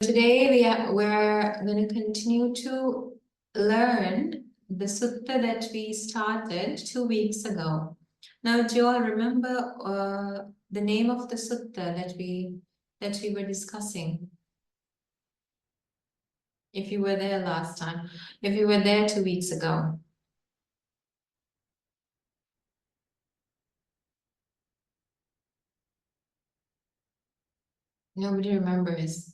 Today we're going to continue to learn the sutta that we started 2 weeks ago. Now, do you all remember the name of the sutta that we were discussing? If you were there last time, if you were there 2 weeks ago. Nobody remembers.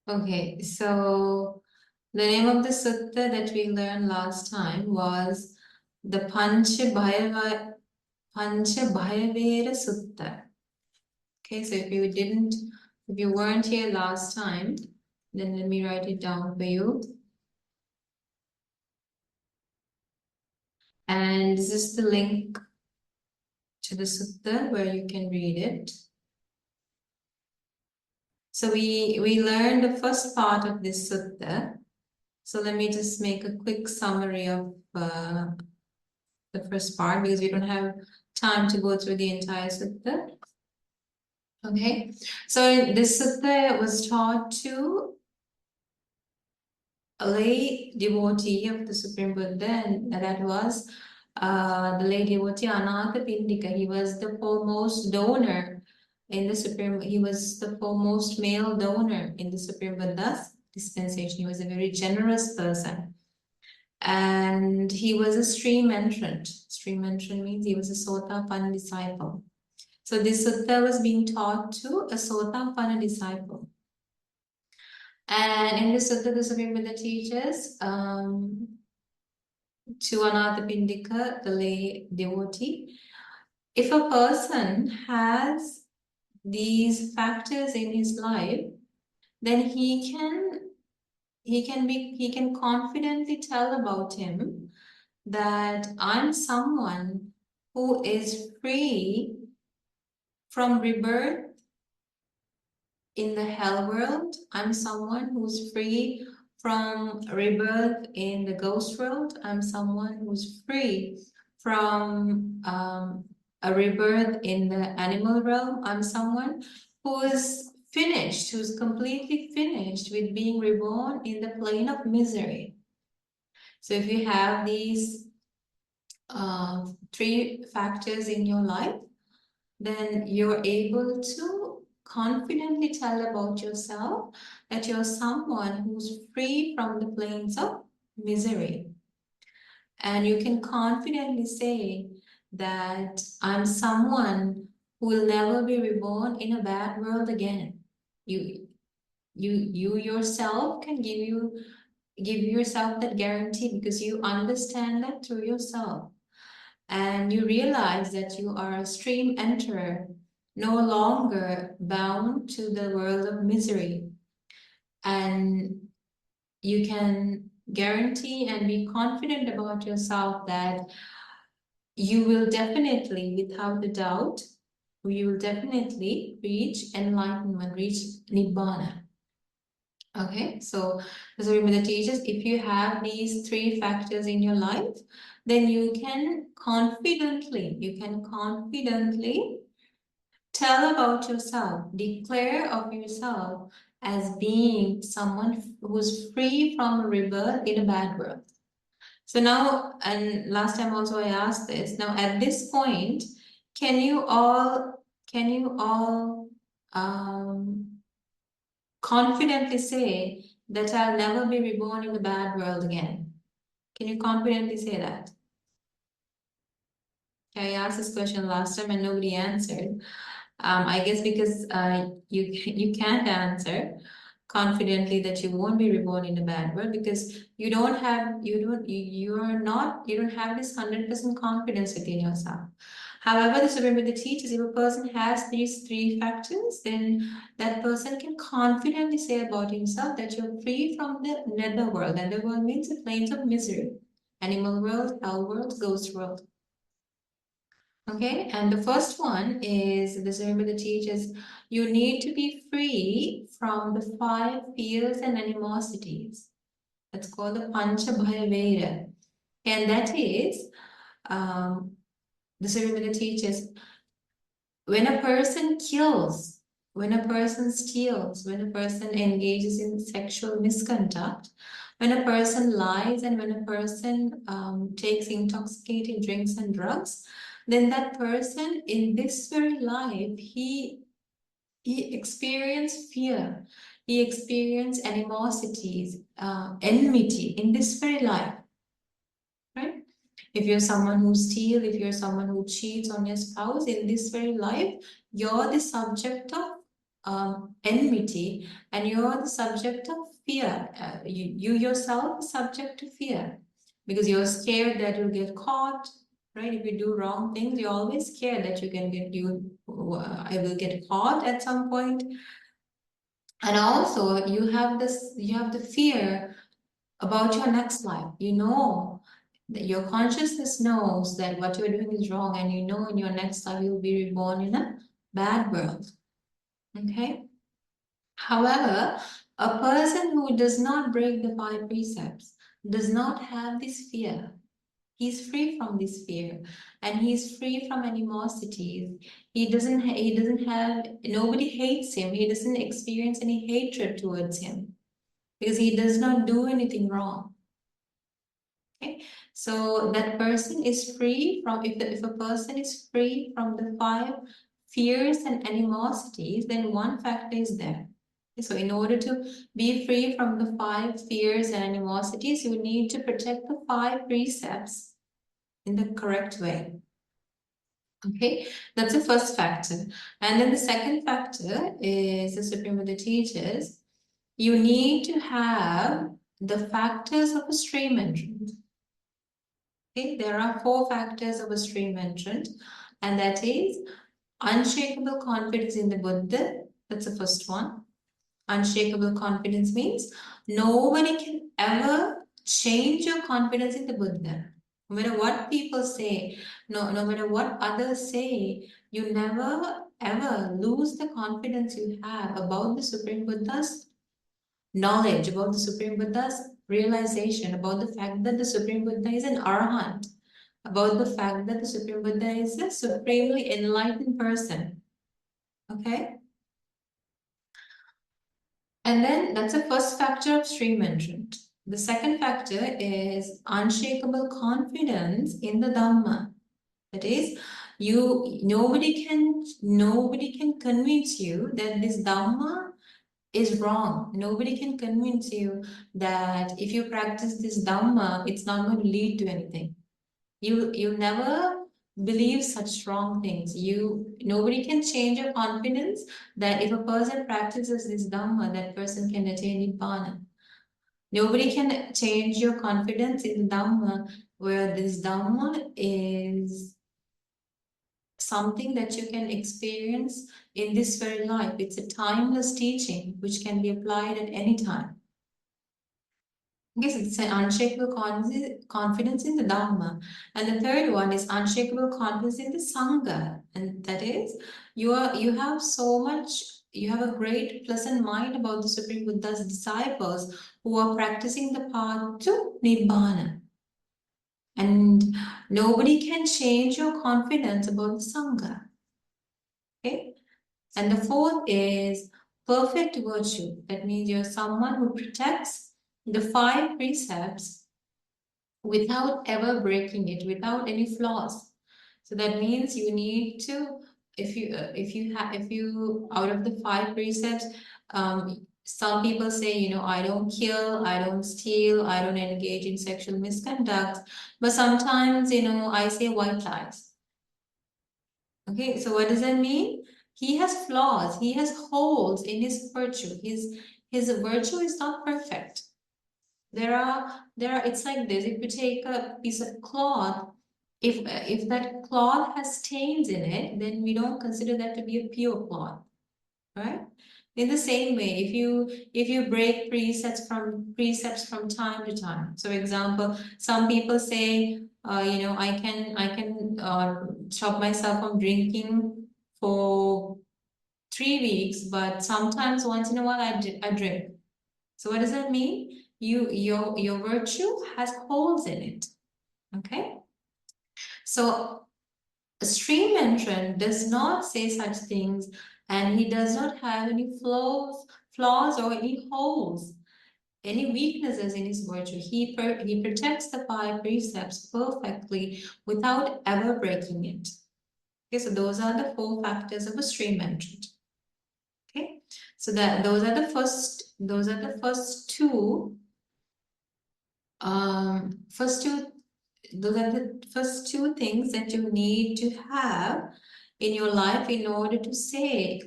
Okay, so the name of the sutta that we learned last time was the 𝗪𝗵𝗲𝗪𝗵𝗲𝗍 Sutta. Okay, so if you weren't here last time, then let me write it down for you. And this is the link to the sutta where you can read it. So we learned the first part of this sutta. So let me just make a quick summary of the first part, because we don't have time to go through the entire sutta. Okay, so this sutta was taught to a lay devotee of the Supreme Buddha, and that was the lay devotee 𝗪𝗵𝗲𝗿𝗲𝗀. He was the foremost donor in the Supreme. He was the foremost male donor in the Supreme Buddha's dispensation. He was a very generous person, and he was a stream entrant. Stream entrant means he was a 𝗧𝗶𝗺𝗶𝗿𝗀 disciple. So this sutta was being taught to a 𝗧𝗶𝗺𝗀 disciple. And in this sutta, the Supreme Buddha teaches to 𝗪𝗵𝗲𝗿𝗲𝗀, the lay devotee, if a person has these factors in his life, then he can confidently tell about him that I'm someone who is free from rebirth in the hell world. I'm someone who's free from rebirth in the ghost world. I'm someone who's free from a rebirth in the animal realm. I'm someone who is finished, who's completely finished with being reborn in the plane of misery. So if you have these 3 factors in your life, then you're able to confidently tell about yourself that you're someone who's free from the planes of misery. And you can confidently say that I'm someone who will never be reborn in a bad world again. You yourself can give yourself that guarantee, because you understand that through yourself. And you realize that you are a stream enterer, no longer bound to the world of misery. And you can guarantee and be confident about yourself that you will definitely, without a doubt, you will definitely reach enlightenment, reach nibbana. Okay, so as remember the teachers, if you have these 3 factors in your life, then you can confidently tell about yourself, declare of yourself as being someone who's free from a rebirth in a bad world. So now, and last time also I asked this, now at this point, can you all confidently say that I'll never be reborn in the bad world again? Can you confidently say that? I asked this question last time and nobody answered. I guess because you can't answer confidently that you won't be reborn in a bad world, because you don't have this 100% confidence within yourself. However, the Supreme Buddha teaches if a person has these 3 factors, then that person can confidently say about himself that you're free from the netherworld. Netherworld means the planes of misery: animal world, hell world, ghost world. Okay, and the first one is, the Supreme Buddha teaches, you need to be free from the 5 fears and animosities. That's called the Panchabhayavera. And that is, the Supreme Buddha teaches, when a person kills when a person steals, when a person engages in sexual misconduct, when a person lies, and when a person takes intoxicating drinks and drugs, then that person in this very life, he experienced fear, he experienced animosities, enmity in this very life, right? If you're someone who steals, if you're someone who cheats on your spouse, in this very life, you're the subject of enmity, and you're the subject of fear. You yourself are subject to fear because you're scared that you'll get caught, right? If you do wrong things, you're always scared that I will get caught at some point. And also you have the fear about your next life. You know that your consciousness knows that what you're doing is wrong, and you know in your next life you'll be reborn in a bad world. Okay? However, a person who does not break the 5 precepts does not have this fear. He's free from this fear, and he's free from animosities. He doesn't have, nobody hates him. He doesn't experience any hatred towards him because he does not do anything wrong. Okay, so that person is free from, if a person is free from the 5 fears and animosities, then one factor is there. So in order to be free from the 5 fears and animosities, you need to protect the 5 precepts in the correct way. Okay, that's the first factor. And then the second factor is, the Supreme Buddha teaches, you need to have the factors of a stream entrant. Okay, there are 4 factors of a stream entrant, and that is unshakable confidence in the Buddha. That's the first one. Unshakable confidence means nobody can ever change your confidence in the Buddha. No matter what people say, no matter what others say, you never ever lose the confidence you have about the Supreme Buddha's knowledge, about the Supreme Buddha's realization, about the fact that the Supreme Buddha is an Arahant, about the fact that the Supreme Buddha is a supremely enlightened person. Okay? And then that's the first factor of stream entrant. The second factor is unshakable confidence in the Dhamma. That is, nobody can convince you that this Dhamma is wrong. Nobody can convince you that if you practice this Dhamma, it's not going to lead to anything. You never believe such strong things. Nobody can change your confidence that if a person practices this Dhamma, that person can attain Nibbana. Nobody can change your confidence in Dhamma, where this Dhamma is something that you can experience in this very life. It's a timeless teaching which can be applied at any time. Yes, it's an unshakable confidence in the Dhamma. And the third one is unshakable confidence in the Sangha. And that is, you have a great pleasant mind about the Supreme Buddha's disciples who are practicing the path to Nibbana. And nobody can change your confidence about the Sangha. Okay? And the fourth is perfect virtue. That means you're someone who protects the 5 precepts without ever breaking it, without any flaws. So that means you need to, if you out of the 5 precepts, some people say, I don't kill, I don't steal, I don't engage in sexual misconduct, but sometimes, I say white lies. Okay, so what does that mean? He has flaws, he has holes in his virtue. His virtue is not perfect. It's like this. If you take a piece of cloth, if that cloth has stains in it, then we don't consider that to be a pure cloth, right? In the same way, if you break precepts from time to time. So, example, some people say, I can stop myself from drinking for 3 weeks, but sometimes once in a while I drink. So what does that mean? Your virtue has holes in it. Okay? So a stream entrant does not say such things and he does not have any flaws or any holes, any weaknesses in his virtue. He protects the 5 precepts perfectly without ever breaking it. Okay, so those are the 4 factors of a stream entrant. Okay, so those are the first two. Those are the first 2 things that you need to have in your life in order to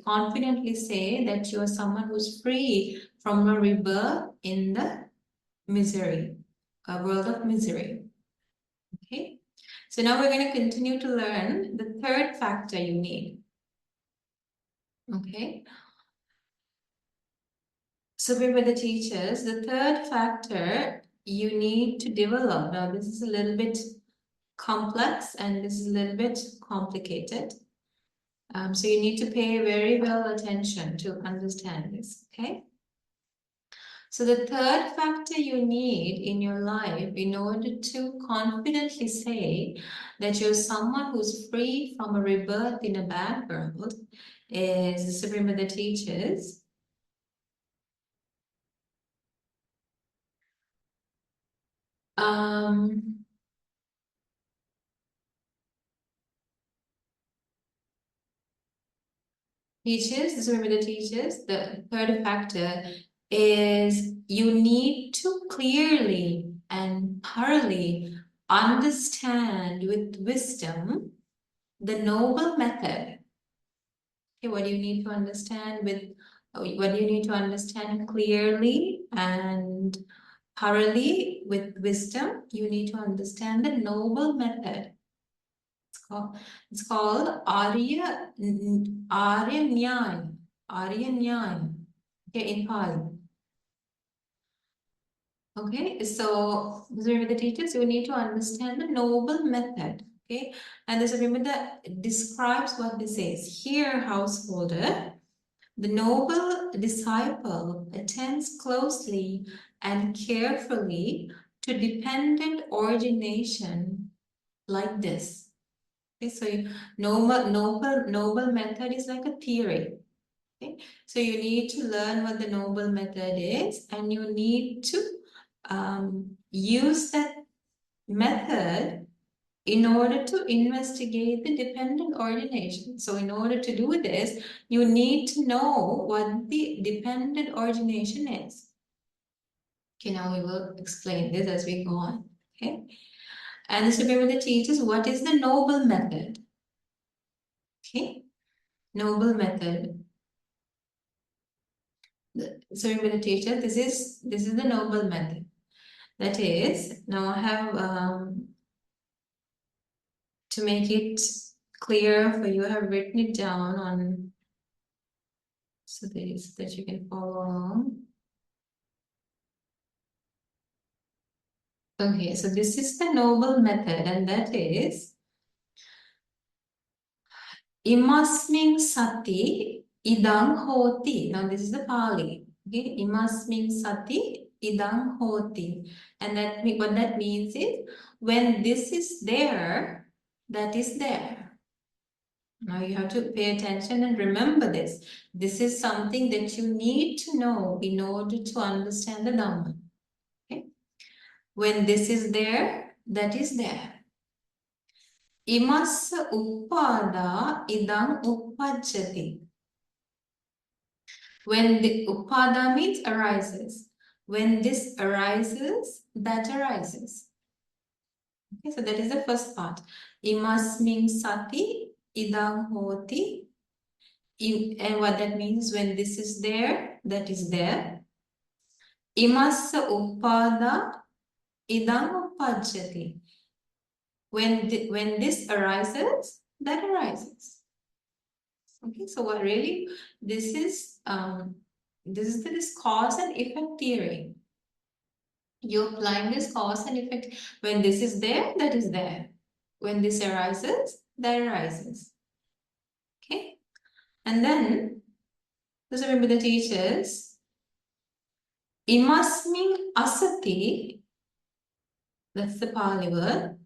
confidently say that you are someone who's free from a rebirth in the misery, a world of misery. Okay, so now we're going to continue to learn the 3rd factor you need. Okay, so we were the teachers. The 3rd factor you need to develop. Now this is a little bit complex and this is a little bit complicated. So you need to pay very well attention to understand this, okay? So the 3rd factor you need in your life in order to confidently say that you're someone who's free from a rebirth in a bad world is, the Supreme Buddha teaches, the Supreme Buddha teaches, the 3rd factor is you need to clearly and thoroughly understand with wisdom the noble method. Okay, what do you need to understand clearly and thoroughly with wisdom? You need to understand the noble method. It's called 𝗪𝗵𝗲𝗍. Okay, in Pali. Okay, so with the teachers, you need to understand the noble method. Okay, and this remember that describes what this is. Here, householder, the noble disciple attends closely and carefully to dependent origination like this. Okay, so noble method is like a theory. Okay, so you need to learn what the noble method is, and you need to use that method in order to investigate the dependent origination. So in order to do this, you need to know what the dependent origination is. Okay, now we will explain this as we go on. Okay, and the Supreme Buddha teaches what is the noble method. Okay, noble method. So we're going to teach us this is the noble method. That is, now I have to make it clear for you, I have written it down on so that you can follow along. Okay, so this is the noble method, and that is 𝗪𝗵𝗲𝗍 𝗪𝗵𝗲𝗍 hoti. Now this is the Pali. Okay, 𝗪𝗵𝗲𝗍 𝗪𝗵𝗲𝗍 hoti. And what that means is when this is there, that is there. Now you have to pay attention and remember this. This is something that you need to know in order to understand the Dhamma. Okay? When this is there, that is there. Imassa uppada idam uppajjati. When the uppada means arises. When this arises, that arises. Okay, so that is the first part. Imasmin sati idam hoti. And what that means, when this is there, that is there. Imassa uppada idam uppajjati. When this arises, that arises. Okay, so what really this is this cause and effect theory. You're applying this cause and effect. When this is there, that is there. When this arises, that arises. Okay, and then just remember the teachers. Imasmin asati. That's the Pali word.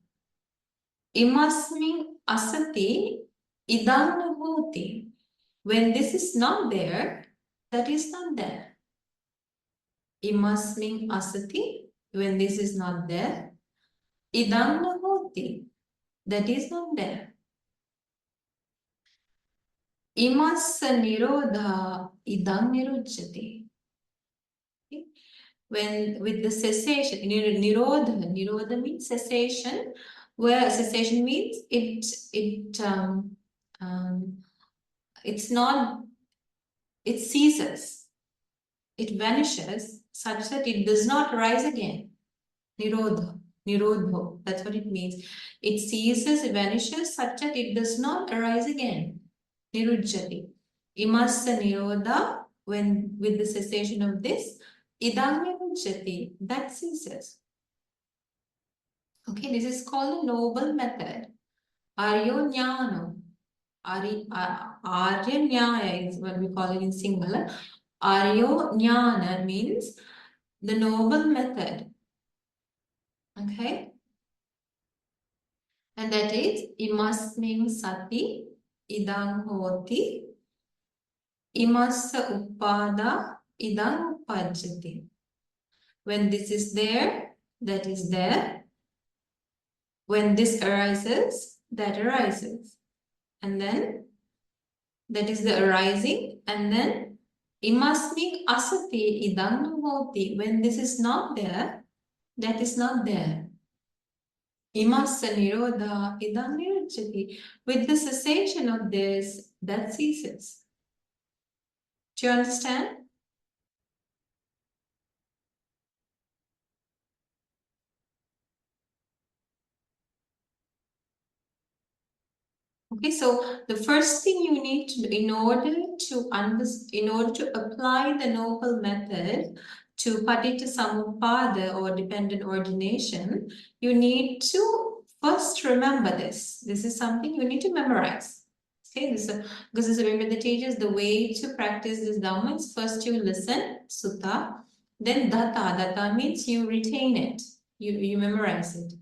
Imasmin asati idam hoti. When this is not there, that is not there. 𝗕𝗔𝗻 asati, when this is not there. 𝗍𝗏 na hoti, that is not there. 𝗕𝗔 nirodha, 𝗍 nirujjati. When with the cessation, nirodha means cessation, where cessation means it's not, it ceases, it vanishes such that it does not rise again. Nirodho, that's what it means. It ceases, it vanishes such that it does not arise again. Nirujjati. 𝗕𝗔 nirodha, when with the cessation of this, 𝗍 nirujjati, that ceases. Okay, this is called a noble method. Aryo Jnana. Arya Nyaya is what we call it in singular. Aryo Jnana means the noble method. Okay? And that is 𝗕𝗔𝗻 sati, 𝗍 hoti, 𝗕𝗔 𝗵𝗏𝗲, 𝗍 uppajjati. When this is there, that is there. When this arises, that arises. And then that is the arising. And then 𝗕𝗔𝗻 asati, 𝗍 na hoti. When this is not there, that is not there. 𝗕𝗔 nirodha, 𝗍 nirujjati. With the cessation of this, that ceases. Do you understand? Okay, so the first thing you need to do in order to apply the noble method to Paticca or dependent ordination, you need to first remember this. This is something you need to memorize. Okay, because remember the teachers, the way to practice this Dhamma is first you listen, Sutta, then Datta. Datta means you retain it, you memorize it.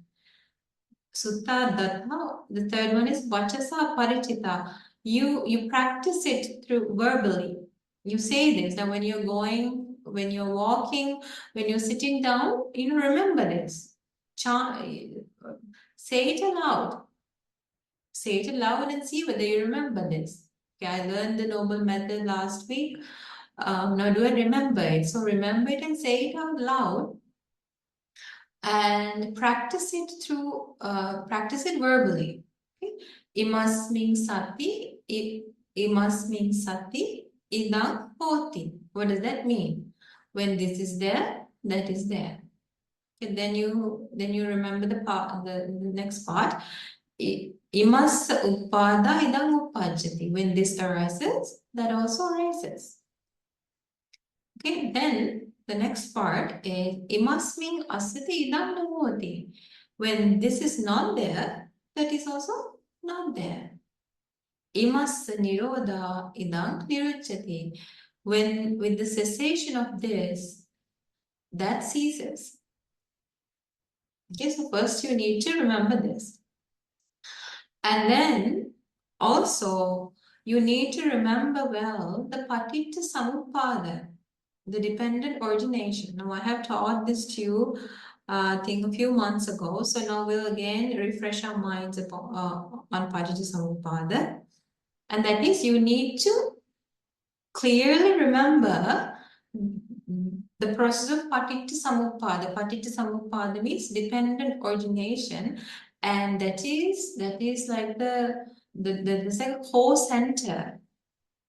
Sutta, Datta. The third one is Vachasa Parichita. You practice it through verbally. You say this. Now when you're going, when you're walking, when you're sitting down, remember this. Say it aloud. Say it aloud and see whether you remember this. Okay, I learned the noble method last week. Now do I remember it? So remember it and say it out loud. And practice it through, practice it verbally. Okay? 𝗕𝗔𝗻 sati, 𝗕𝗔𝗻 sati, 𝗍 hoti. What does that mean? When this is there, that is there. Okay, then you remember the part, the next part. 𝗕𝗔 𝗵𝗏𝗲, 𝗍 uppajjati. When this arises, that also arises. Okay, then the next part is 𝗕𝗔𝗻 asati, 𝗍 na hoti. When this is not there, that is also not there. 𝗕𝗔 nirodha, 𝗍 nirujjati. When with the cessation of this, that ceases. Okay, so first you need to remember this. And then also you need to remember well the Paticca, the dependent origination. Now I have taught this to you, I think a few months ago. So now we'll again refresh our minds upon, on Paticca. And that is, you need to clearly remember the process of Paticca. Paticca means dependent origination, and that is like the core center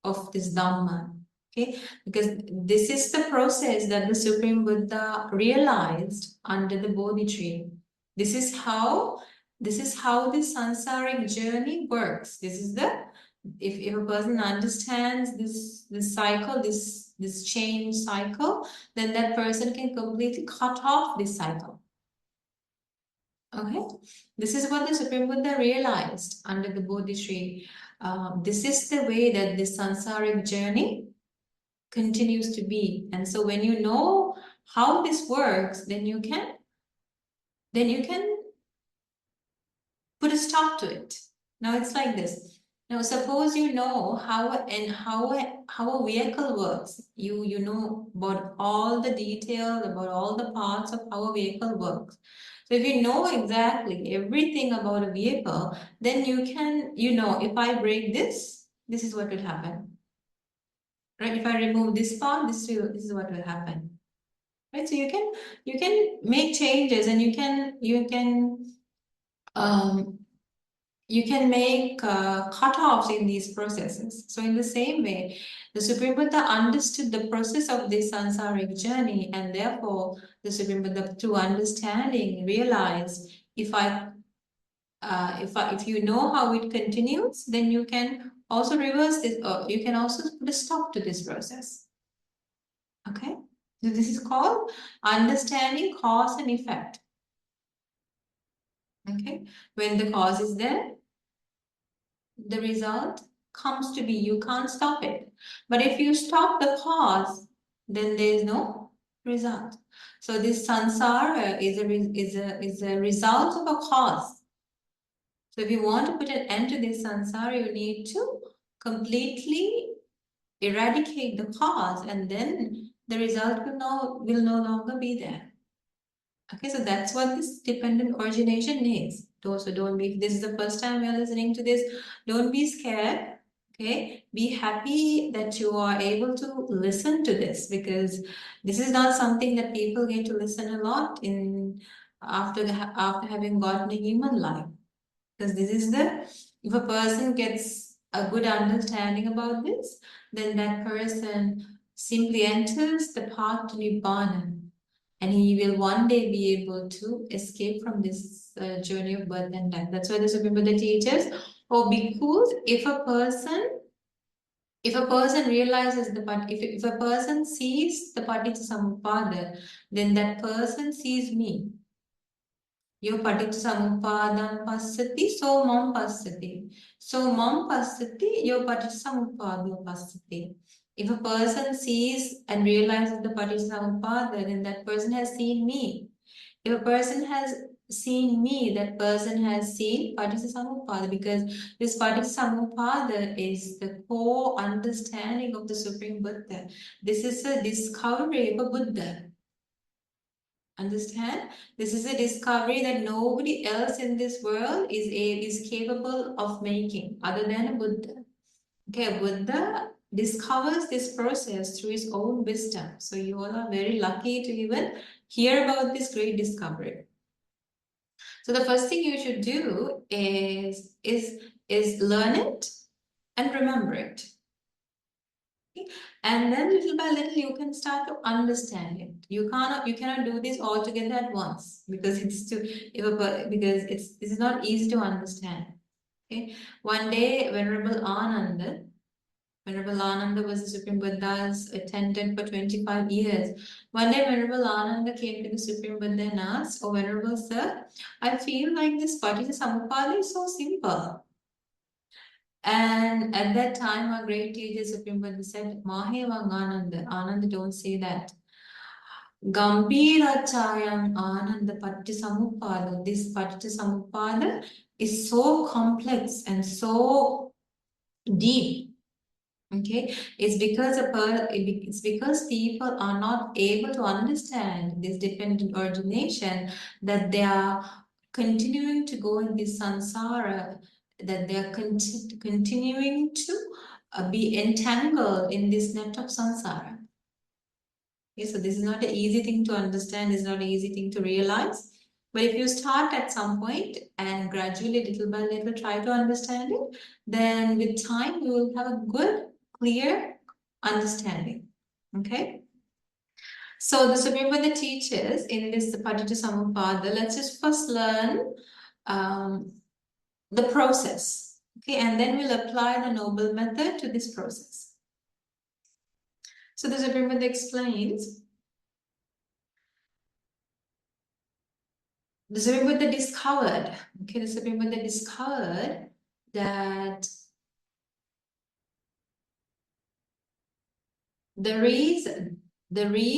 of this Dhamma. Okay, because this is the process that the Supreme Buddha realized under the Bodhi tree. This is how this sansaric journey works. This is the, if a person understands this cycle, this change cycle, then that person can completely cut off this cycle. Okay, this is what the Supreme Buddha realized under the Bodhi tree. This is the way that this sansaric journey continues to be. And so when you know how this works, then you can put a stop to it. Now it's like this. Now, suppose you know how a vehicle works. You know about all the detail, about all the parts of how a vehicle works. So if you know exactly everything about a vehicle, then you know, if I break this, this is what will happen. Right? If I remove this part, this is what will happen. Right? So you can make changes, and you can make cutoffs in these processes. So in the same way, the Supreme Buddha understood the process of this samsaric journey, and therefore the Supreme Buddha, through understanding, realized if you know how it continues, then you can also reverse this, or you can also put a stop to this process. Okay, so this is called understanding cause and effect. Okay, when the cause is there, the result comes to be. You can't stop it. But if you stop the cause, then there is no result. So this samsara is a result of a cause. So if you want to put an end to this samsara, you need to completely eradicate the cause, and then the result will no longer be there. Okay, so that's what this dependent origination is. So don't be, if this is the first time you're listening to this, don't be scared. Okay, be happy that you are able to listen to this, because this is not something that people get to listen a lot in after having gotten a human life. Because this is if a person gets a good understanding about this, then that person simply enters the path to Nibbana, and he will one day be able to escape from this journey of birth and death. That's why the Supreme Buddha teaches, oh bhikkhus, if a person realizes if a person sees the paticca then that person sees me. Yo paticca passati, so mam passati. So mam passati, yo paticca passati. If a person sees and realizes the paticca, then that person has seen me. If a person has seen me, that person has seen Paticca, because this Paticca is the core understanding of the Supreme Buddha. This is a discovery of a Buddha. Understand? This is a discovery that nobody else in this world is capable of making other than a Buddha. Okay, a Buddha discovers this process through his own wisdom. So you all are very lucky to even hear about this great discovery. So the first thing you should do is learn it and remember it. Okay? And then little by little you can start to understand it. You cannot do this all together at once, because this is not easy to understand. Okay. One day Venerable Ananda was the Supreme Buddha's attendant for 25 years. One day, Venerable Ananda came to the Supreme Buddha and asked, oh, Venerable Sir, I feel like this Paticca is so simple. And at that time, our great teacher, Supreme Buddha, said, Mahevang Ananda, don't say that. Gambhira Chayam Ananda Paticca, this Paticca is so complex and so deep. Okay, it's because people are not able to understand this dependent origination, that they are continuing to go in this samsara, that they are continuing to be entangled in this net of samsara. Okay, so this is not an easy thing to understand, it's not an easy thing to realize. But if you start at some point and gradually, little by little, try to understand it, then with time you will have a good, clear understanding. Okay. So the Supreme Buddha teaches in this Paticca, let's just first learn the process. Okay, and then we'll apply the noble method to this process. So the Supreme Buddha explains, the Supreme Buddha discovered, okay, the Supreme Buddha discovered that the reason that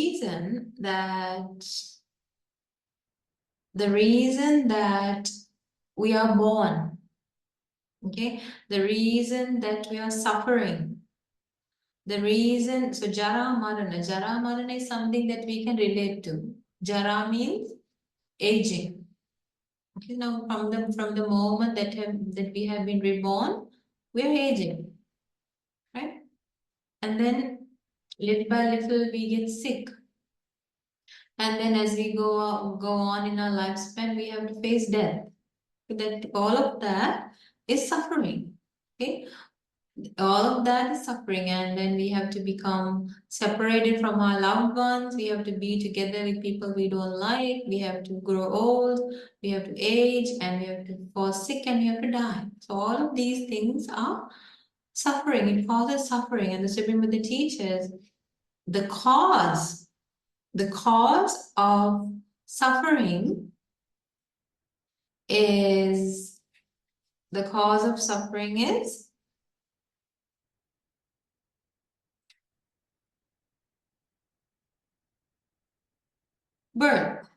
we are born, Okay, the reason that we are suffering, the reason, so Jara Marana is something that we can relate to. Jara means aging. Okay, now from the moment that we have been reborn, we are aging, right? And then little by little we get sick. And then as we go on in our lifespan, we have to face death. That all of that is suffering. Okay, all of that is suffering, and then we have to become separated from our loved ones. We have to be together with people we don't like. We have to grow old. We have to age, and we have to fall sick, and we have to die. So all of these things are suffering. It causes suffering, and the Supreme Buddha teaches the cause of suffering is birth.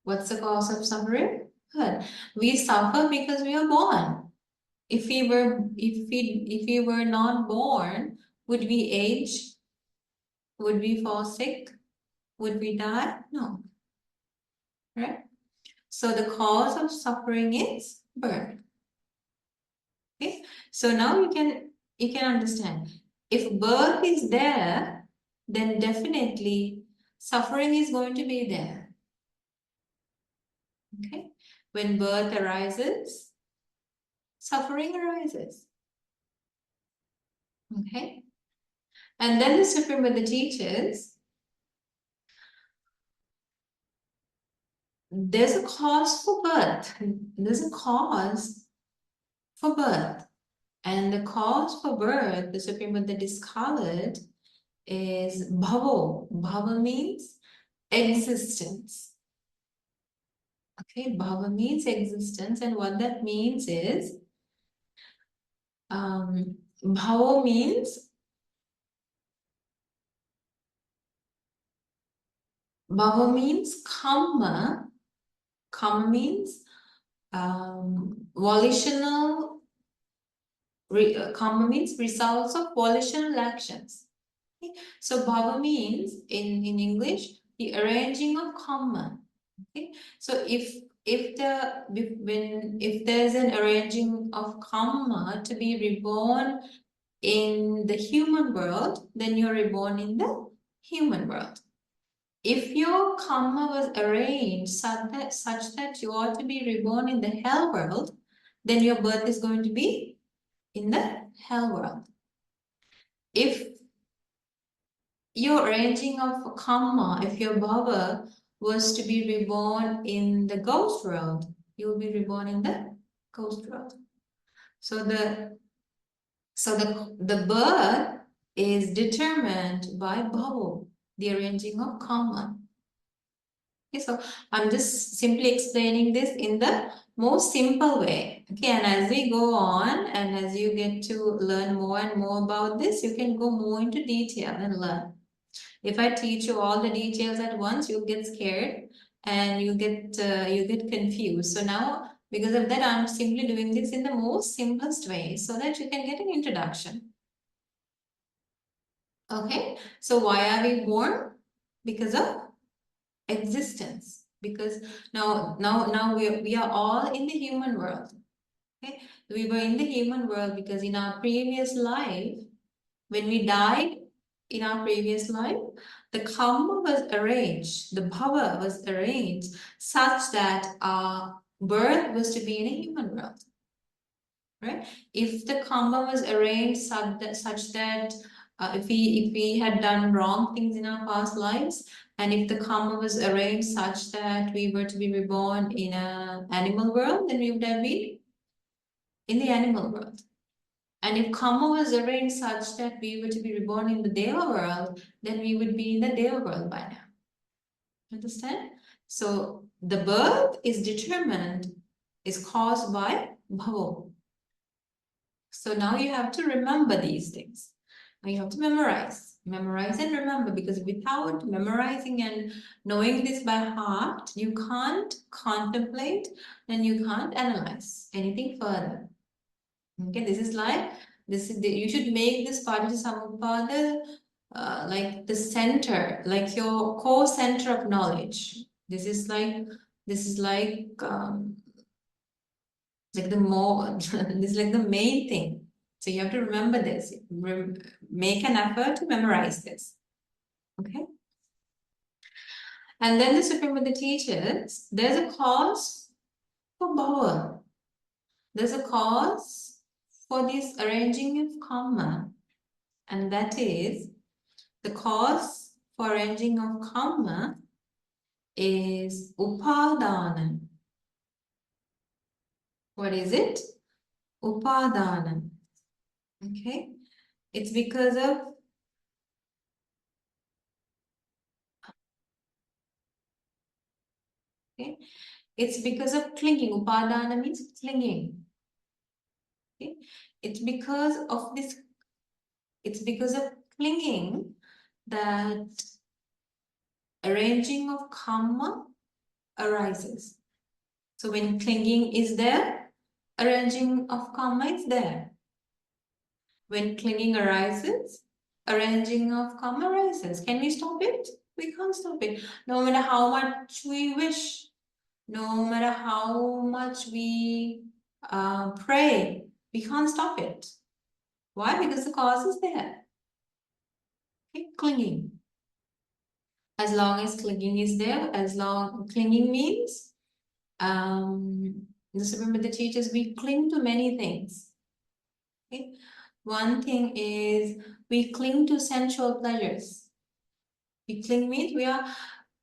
What's the cause of suffering? Birth. We suffer because we are born. If we were not born, would we age? Would we fall sick? Would we die? No. Right? So the cause of suffering is birth. Okay? So now you can understand. If birth is there, then definitely suffering is going to be there. Okay? When birth arises, suffering arises. Okay? And then the Supreme Buddha teaches there's a cause for birth. There's a cause for birth. And the cause for birth, the Supreme Buddha discovered, is bhava. Bhava means existence. Okay, bhava means existence, and what that means is, bhava means karma. Karma means volitional. Karma means results of volitional actions. Okay? So bhava means in English the arranging of karma. Okay, so if there's an arranging of karma to be reborn in the human world, then you're reborn in the human world. If your karma was arranged such that you ought to be reborn in the hell world, then your birth is going to be in the hell world. If your arranging of karma, if your bhava was to be reborn in the ghost world, you will be reborn in the ghost world. So the birth is determined by bhava, the arranging of karma. Okay, so I'm just simply explaining this in the most simple way. Okay, and as we go on and as you get to learn more and more about this, you can go more into detail and learn. If I teach you all the details at once, you'll get scared and you get confused. So now, because of that, I'm simply doing this in the most simplest way so that you can get an introduction. Okay, so why are we born? Because of existence. Because now we are all in the human world. Okay, we were in the human world because in our previous life, when we died in our previous life, the karma was arranged, the bhava was arranged such that our birth was to be in a human world. Right? If the karma was arranged such that if we had done wrong things in our past lives, and if the karma was arranged such that we were to be reborn in an animal world, then we would have been in the animal world. And if karma was arranged such that we were to be reborn in the Deva world, then we would be in the Deva world by now. Understand? So the birth is caused by bhava. So now you have to remember these things. Now you have to memorize and remember, because without memorizing and knowing this by heart, you can't contemplate and you can't analyze anything further. Okay, this is like, you should make this Panchabhayavera like the center, like your core center of knowledge. This is like the more this is like the main thing. So you have to remember this. Make an effort to memorize this. Okay. And then the Supreme Buddha teaches there's a cause for bhava. There's a cause for this arranging of karma, and that is the cause for arranging of karma is upadana. What is it? Upadana. Okay, it's because of it's because of clinging. Upadana means clinging. Okay, it's because of this. It's because of clinging that arranging of karma arises. So when clinging is there, arranging of karma is there. When clinging arises, arranging of karma arises. Can we stop it? We can't stop it. No matter how much we wish, no matter how much we pray, we can't stop it. Why? Because the cause is there. Okay? Clinging. As long as clinging is there, clinging means the Supreme Buddha teaches we cling to many things. Okay? One thing is we cling to sensual pleasures. We cling means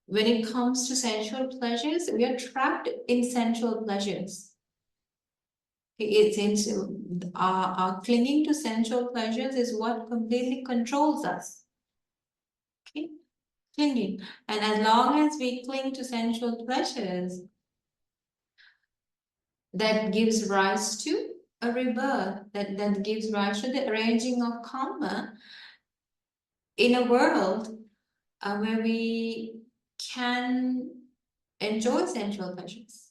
when it comes to sensual pleasures, we are trapped in sensual pleasures. It's our clinging to sensual pleasures is what completely controls us. Okay, clinging, and as long as we cling to sensual pleasures, that gives rise to a rebirth, that gives rise to the arranging of karma in a world where we can enjoy sensual pleasures.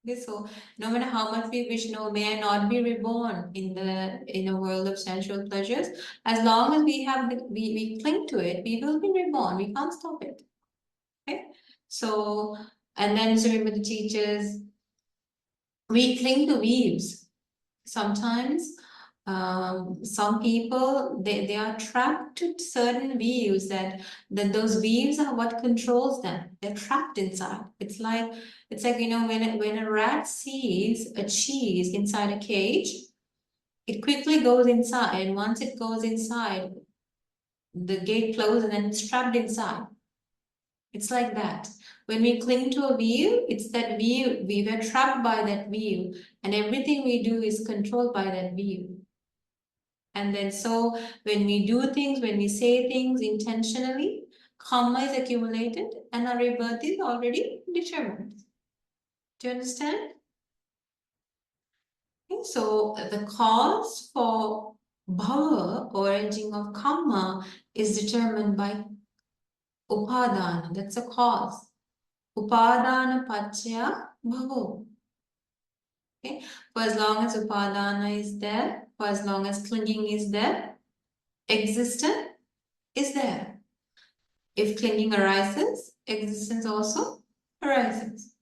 Okay, so no matter how much we wish, no, may I not be reborn in a world of sensual pleasures. As long as we cling to it, we will be reborn. We can't stop it. Okay, so and then remember the teachers. We cling to views. Sometimes some people they are trapped to certain views that those views are what controls them. They're trapped inside. It's like when a rat sees a cheese inside a cage, it quickly goes inside, and once it goes inside, the gate closes and it's trapped inside. It's like that. When we cling to a view, it's that view, we were trapped by that view, and everything we do is controlled by that view. And then so when we do things, when we say things intentionally, karma is accumulated and our rebirth is already determined. Do you understand? Okay, so the cause for bhava or arranging of karma is determined by upadana. That's a cause. Upadana paccaya bhava. Okay, for as long as upadana is there, for as long as clinging is there, existence is there. If clinging arises, existence also arises.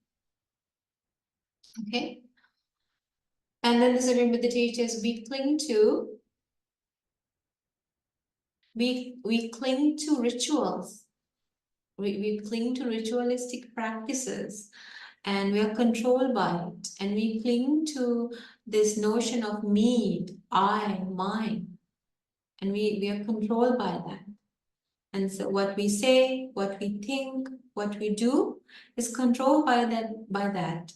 Okay, and then this agreement with the teachers, we cling to rituals. We cling to ritualistic practices, and we are controlled by it, and we cling to this notion of me, I, mine, and we are controlled by that. And so what we say, what we think, what we do is controlled by that.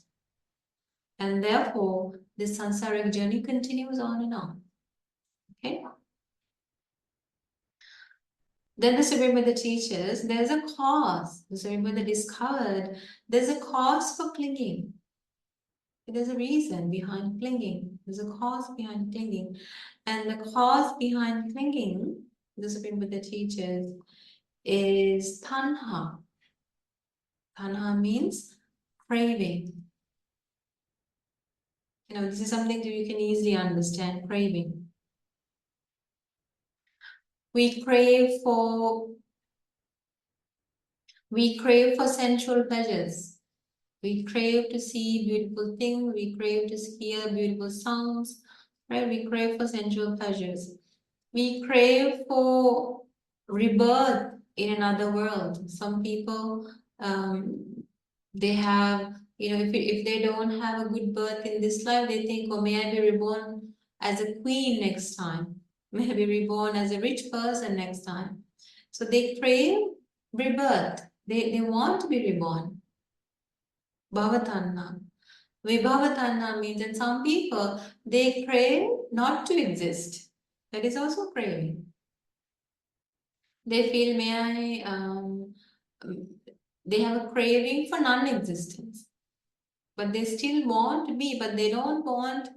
And therefore, this samsaric journey continues on and on. Okay? Then the Supreme Buddha teaches there's a cause. The Supreme Buddha discovered there's a cause for clinging. There's a reason behind clinging. There's a cause behind clinging. And the cause behind clinging, the Supreme Buddha teaches, is tanha. Tanha means craving. This is something that you can easily understand, craving. We crave for sensual pleasures. We crave to see beautiful things. We crave to hear beautiful sounds, right? We crave for sensual pleasures. We crave for rebirth in another world. Some people, they have, if they don't have a good birth in this life, they think, oh, may I be reborn as a queen next time? May I be reborn as a rich person next time? So they crave rebirth. They want to be reborn. Bhavatanna. Vibhavatanna means that some people, they crave not to exist. That is also craving. They feel, they have a craving for non-existence. But they still want to be, but they don't want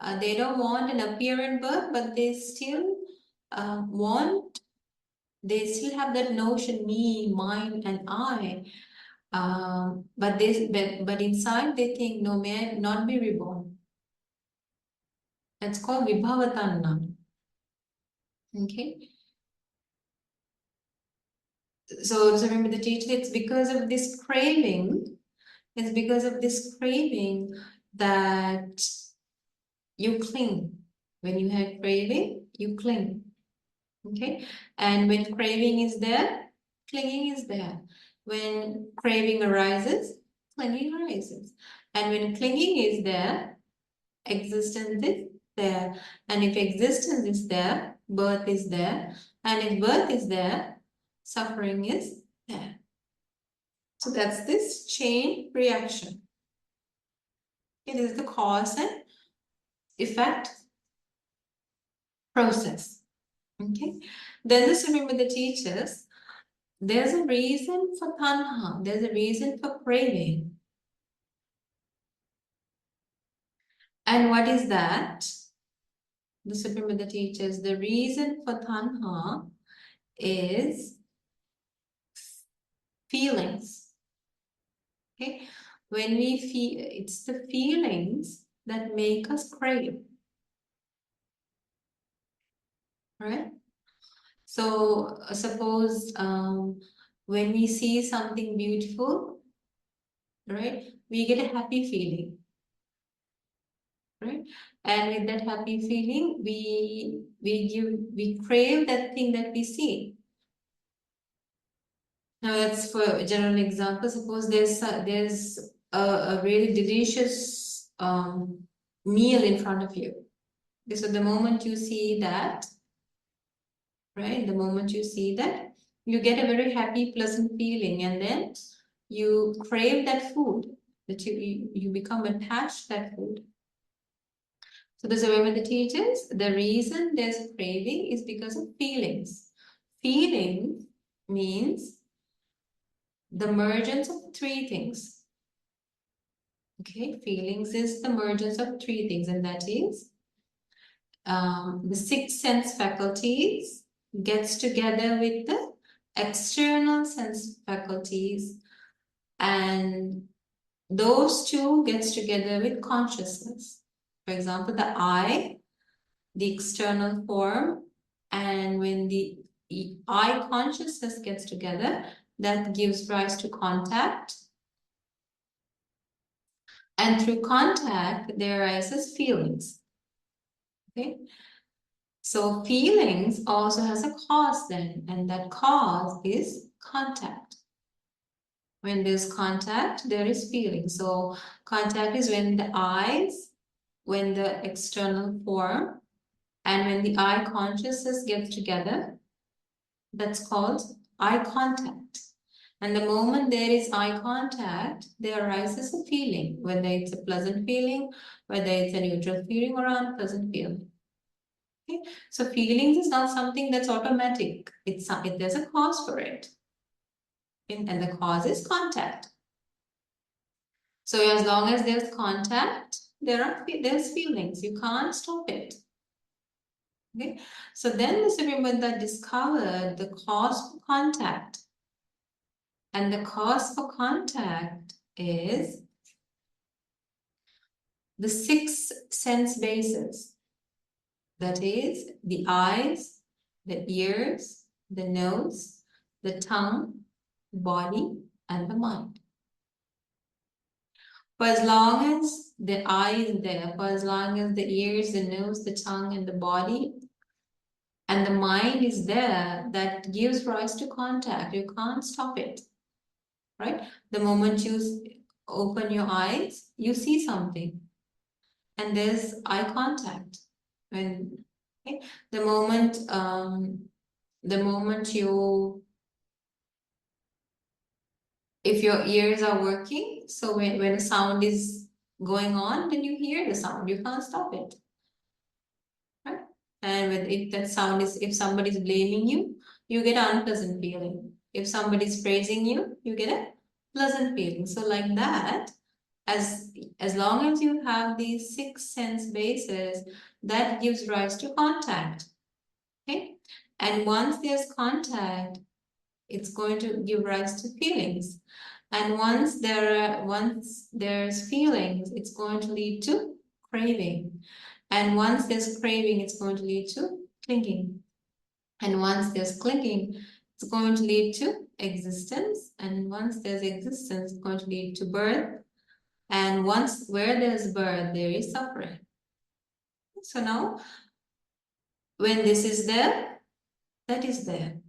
an apparent birth, but they still they still have that notion, me, mine, and I. But inside they think, no, may I not be reborn. That's called Vibhavatanna. Okay. So remember the teacher, it's because of this craving, that you cling. When you have craving, you cling. Okay. And when craving is there, clinging is there. When craving arises, clinging arises. And when clinging is there, existence is there. And if existence is there, birth is there. And if birth is there, suffering is there. So that's this chain reaction. It is the cause and effect process. Okay. Then just remember the teachers, there's a reason for tanha, there's a reason for craving. And what is that? Just remember the teachers, the reason for tanha is feelings. Okay, when we feel, it's the feelings that make us crave. Right? So suppose when we see something beautiful, right, we get a happy feeling. Right? And with that happy feeling, we crave that thing that we see. Now that's for a general example. Suppose there's a really delicious meal in front of you. So the moment you see that, right? The moment you see that, you get a very happy, pleasant feeling, and then you crave that food. That you become attached to that food. So there's a way with the teachers. The reason there's craving is because of feelings. Feeling means the mergence of three things. Okay, feelings is the mergence of three things, and that is the six sense faculties gets together with the external sense faculties, and those two gets together with consciousness. For example, the eye, the external form, and when the eye consciousness gets together, that gives rise to contact. And through contact, there arises feelings. Okay. So feelings also has a cause then, and that cause is contact. When there's contact, there is feeling. So contact is when the eyes, when the external form, and when the eye consciousness gets together, that's called eye contact. And the moment there is eye contact, there arises a feeling, whether it's a pleasant feeling, whether it's a neutral feeling or an unpleasant feeling. Okay? So feelings is not something that's automatic. There's a cause for it. And the cause is contact. So as long as there's contact, there's feelings. You can't stop it. Okay. So then the 𝗪𝗵𝗲𝗿𝗲 discovered the cause for contact. And the cause for contact is the 6 sense bases. That is the eyes, the ears, the nose, the tongue, body, and the mind. For as long as the eye is there, for as long as the ears, the nose, the tongue, and the body, and the mind is there, that gives rise to contact. You can't stop it, right? The moment you open your eyes, you see something, and there's eye contact. And okay, the moment you, if your ears are working, so when a sound is going on, then you hear the sound. You can't stop it. Right? And if that sound is, if somebody's blaming you, you get an unpleasant feeling. If somebody's praising you, you get a pleasant feeling. So like that, as long as you have these 6 sense bases, that gives rise to contact. Okay? And once there's contact, it's going to give rise to feelings. And once there's feelings, it's going to lead to craving. And once there's craving, it's going to lead to clinging. And once there's clinging, it's going to lead to existence. And once there's existence, it's going to lead to birth. And once where there's birth, there is suffering. So now, when this is there, that is there.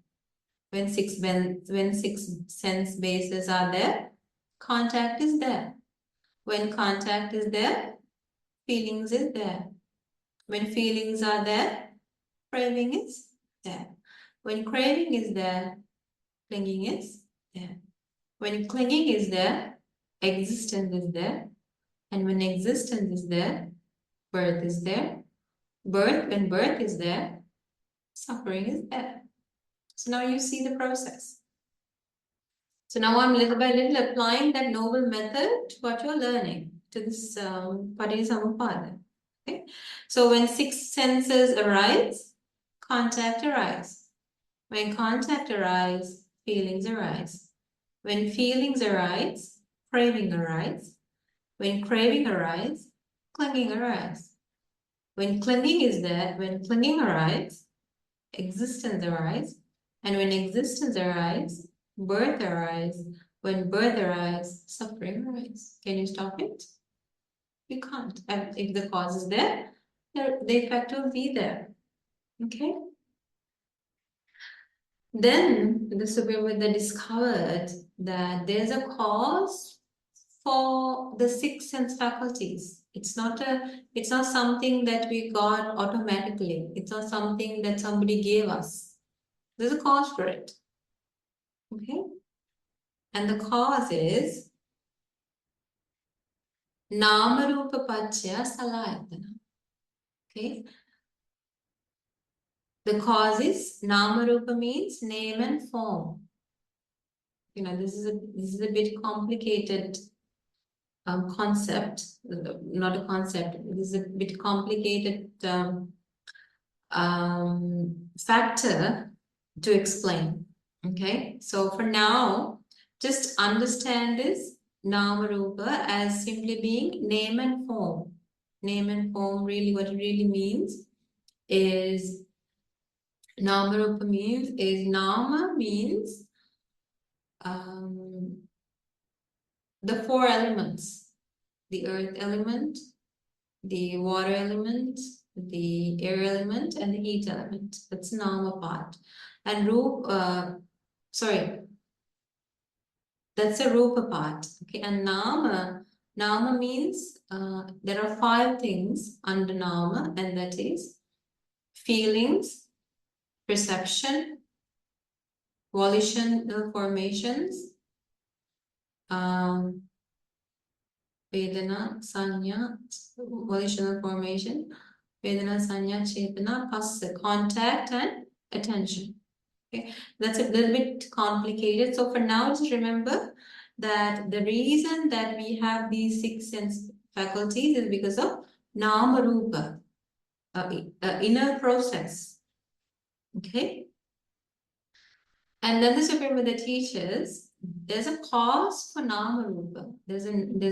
When six sense bases are there, contact is there. When contact is there, feelings is there. When feelings are there, craving is there. When craving is there, clinging is there. When clinging is there, existence is there. And when existence is there, birth is there. When birth is there, suffering is there. So now you see the process. So now I'm little by little applying that noble method to what you're learning, to this 𝗪𝗵𝗲𝗿𝗲. Okay? So when 6 senses arise, contact arises. When contact arises, feelings arise. When feelings arise, craving arises. When craving arises, clinging arises. When clinging is there, when clinging arises, existence arises. And when existence arises, birth arises. When birth arises, suffering arises. Can you stop it? You can't. And if the cause is there, the effect will be there. Okay? Then the Supreme Buddha discovered that there's a cause for the 6 sense faculties. It's not something that we got automatically. It's not something that somebody gave us. There's a cause for it. Okay? And the cause is 𝗪𝗵𝗲𝗿𝗲. Okay? The cause is 𝗪𝗵 means name and form. You know, this is a bit complicated concept, not a concept. This is a bit complicated factor to explain. Okay, so for now, just understand this 𝗪𝗵 as simply being name and form. Name and form, really, what it really means is 𝗪𝗵 means the 4 elements: the earth element, the water element, the air element, and the heat element. That's 𝗪 part. And that's a Rupa part. Okay, and 𝗪 means there are 5 things under 𝗪, and that is feelings, perception, volitional formations, Vedana, Sanya, volitional formation, Vedana, Sanya, Chetana, Phassa, contact and attention. Okay, that's a little bit complicated. So for now, just remember that the reason that we have these 6 sense faculties is because of 𝗪𝗵, inner process. Okay. And then the Supreme Buddha teaches there's a cause for 𝗪𝗵. There's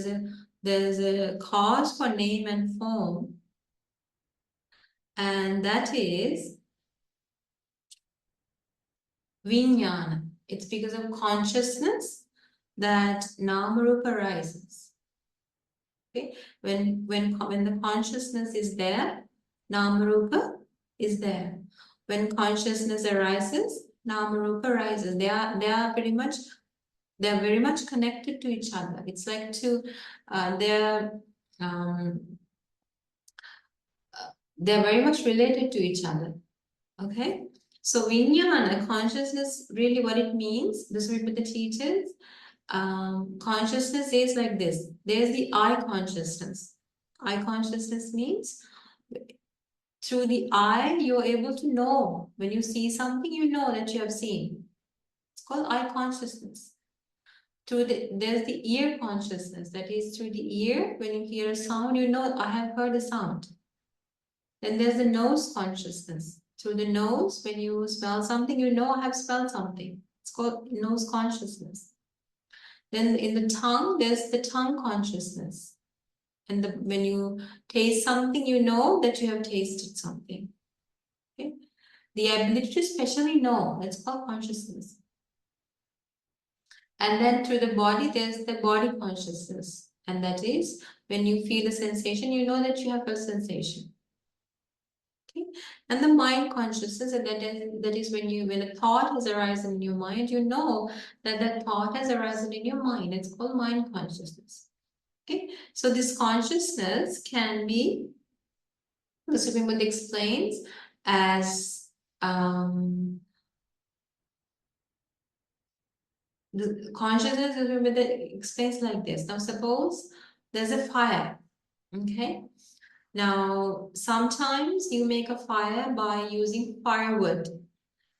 a there's a cause for name and form, and that is vijnana. It's because of consciousness that nama-rupa arises. Okay, when the consciousness is there, nama-rupa is there. When consciousness arises, nama-rupa arises. They are very much connected to each other. It's like they're very much related to each other. Okay, so vijnana, consciousness, really what it means, this will be the teachers. Consciousness is like this. There's the I consciousness. I consciousness means through the eye, you're able to know. When you see something, you know that you have seen. It's called I consciousness. There's the ear consciousness. That is through the ear, when you hear a sound, you know, I have heard a sound. Then there's the nose consciousness. Through the nose, when you smell something, you know, I have smelled something. It's called nose consciousness. Then in the tongue, there's the tongue consciousness. And when you taste something, you know that you have tasted something. Okay? The ability to specially know, that's called consciousness. And then through the body, there's the body consciousness. And that is, when you feel a sensation, you know that you have a sensation. Okay? And the mind consciousness, and that is when a thought has arisen in your mind, you know that that thought has arisen in your mind. It's called mind consciousness. Okay, so this consciousness can be, the Supreme Buddha explains as the consciousness, the Supreme Buddha explains like this. Now suppose there's a fire. Okay, now sometimes you make a fire by using firewood.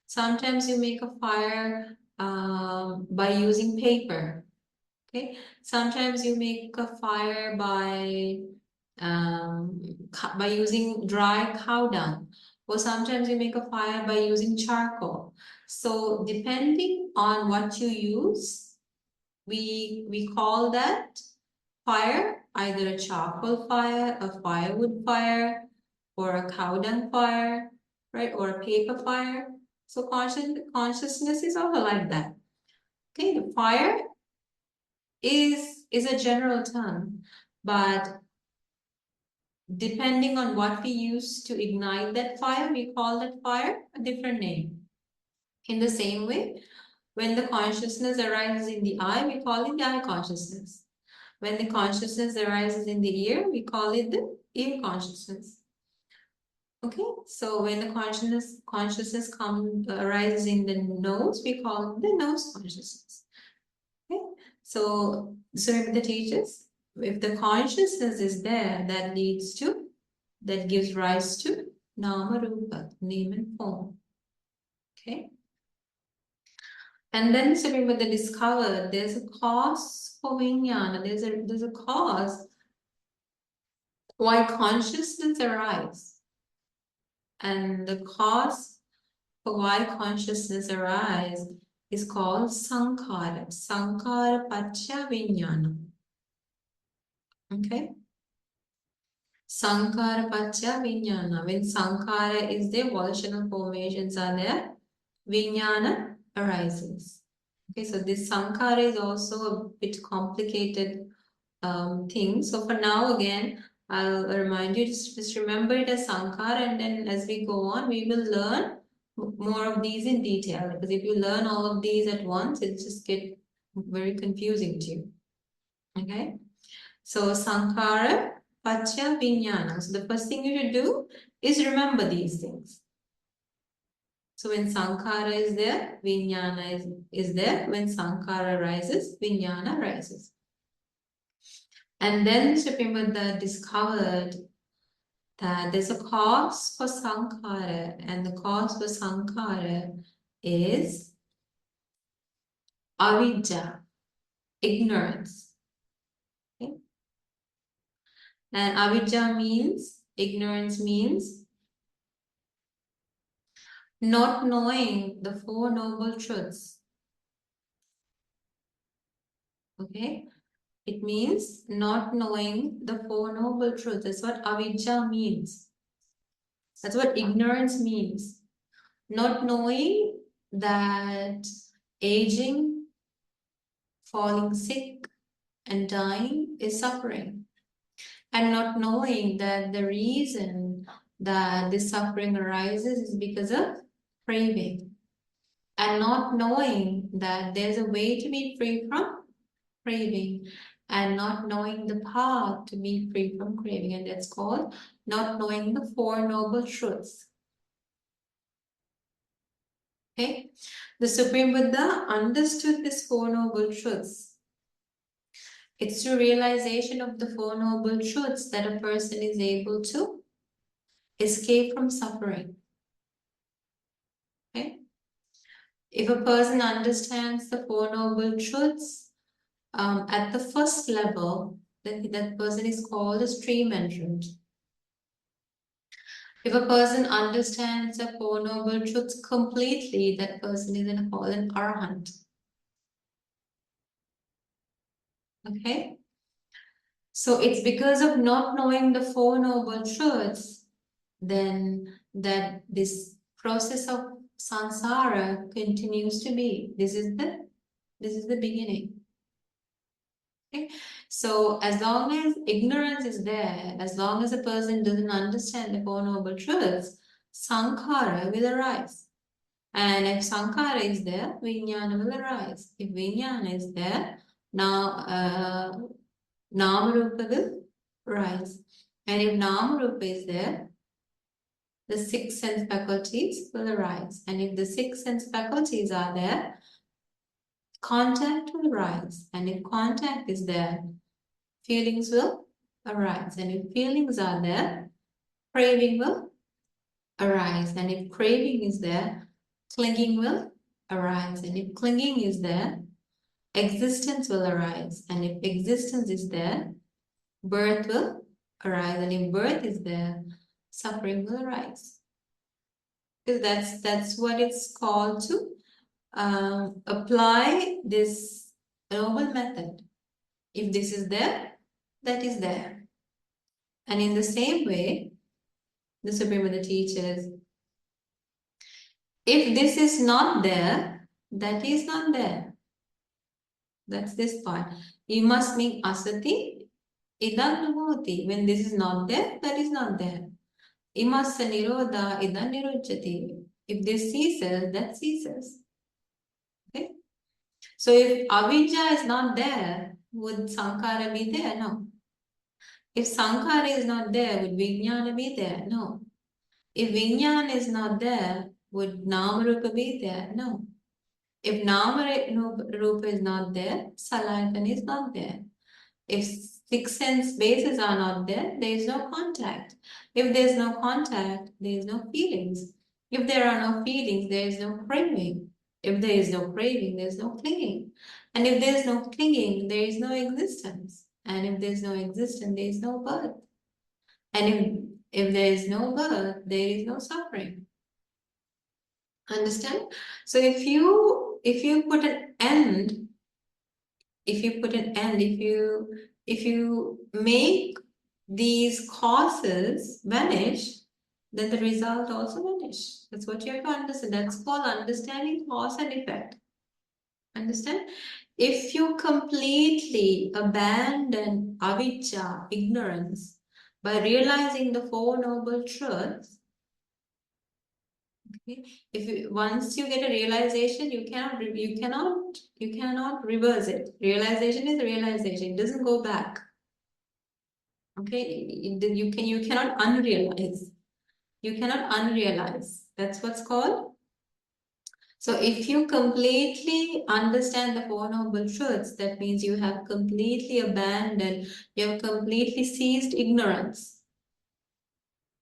Sometimes you make a fire by using paper. Okay, sometimes you make a fire by using dry cow dung, or sometimes you make a fire by using charcoal. So depending on what you use, we call that fire either a charcoal fire, a firewood fire, or a cow dung fire, right, or a paper fire. So consciousness is also like that. Okay, the fire is a general term, but depending on what we use to ignite that fire, we call that fire a different name. In the same way, when the consciousness arises in the eye, we call it the eye consciousness. When the consciousness arises in the ear, we call it the ear consciousness. Okay, so when the consciousness arises in the nose, we call it the nose consciousness. Okay, so the teachers, if the consciousness is there, that gives rise to nama-rupa, name and form. Okay, and then Supreme Buddha discovered there's a cause for vijnana. There's a cause why consciousness arises. And the cause for why consciousness arises is called sankhara. Sankhara paccaya vijnana. Okay? Sankhara paccaya vijnana. When sankhara is there, volitional formations are there, vijnana arises. Okay, so this sankhara is also a bit complicated thing. So for now, again, I'll remind you, just remember it as sankhara, and then as we go on, we will learn more of these in detail. Because if you learn all of these at once, it just get very confusing to you. Okay, so sankhara paccaya vijnana. So the first thing you should do is remember these things. So when sankhara is there, vijnana is there. When sankhara rises, vijnana rises. And then Supreme Buddha discovered that there's a cause for sankhara, and the cause for sankhara is avidya, ignorance. Okay? And avidya means, ignorance means not knowing the Four Noble Truths. Okay? It means not knowing the Four Noble Truths. That's what avijja means. That's what ignorance means. Not knowing that aging, falling sick, and dying is suffering. And not knowing that the reason that this suffering arises is because of craving. And not knowing that there's a way to be free from craving. And not knowing the path to be free from craving. And that's called not knowing the Four Noble Truths. Okay? The Supreme Buddha understood these Four Noble Truths. It's through realization of the Four Noble Truths that a person is able to escape from suffering. Okay? If a person understands the Four Noble Truths at the first level, then that person is called a stream entrant. If a person understands the Four Noble Truths completely, that person is called an arahant. Okay? So it's because of not knowing the Four Noble Truths then that this process of samsara continues to be. This is the beginning. Okay? So as long as ignorance is there, as long as a person doesn't understand the Four Noble Truths, sankhara will arise. And if sankhara is there, vijnana will arise. If vijnana is there, now namarupa will rise. And if namarupa is there, the six sense faculties will arise. And if the six sense faculties are there, contact will arise. And if contact is there, feelings will arise. And if feelings are there, craving will arise. And if craving is there, clinging will arise. And if clinging is there, existence will arise. And if existence is there, birth will arise. And if birth is there, suffering will arise. Because that's what it's called to apply this noble method. If this is there, that is there. And in the same way, the Supreme Buddha teaches, if this is not there, that is not there. That's this part. You must make asati idam nabhoti. When this is not there, that is not there. Imassa nirodha idam niruchyati. If this ceases, that ceases. Okay? So if avijja is not there, would sankhara be there? No. If sankhara is not there, would vijnana be there? No. If vijnana is not there, would namarupa be there? No. If namarupa is not there, salayatana is not there. If six sense bases are not there, there is no contact. If there is no contact, there is no feelings. If there are no feelings, there is no craving. If there is no craving, there is no clinging. And if there is no clinging, there is no existence. And if there is no existence, there is no birth. And if there is no birth, there is no suffering. Understand? So if you put an end, if you make these causes vanish, then the result also vanish. That's what you have to understand. That's called understanding cause and effect. Understand? If you completely abandon avijja, ignorance, by realizing the Four Noble Truths, okay, once you get a realization, you cannot reverse it. Realization is realization. It doesn't go back. Okay, you cannot unrealize. You cannot unrealize. That's what's called. So if you completely understand the Four Noble Truths, that means you have completely abandoned, you have completely ceased ignorance.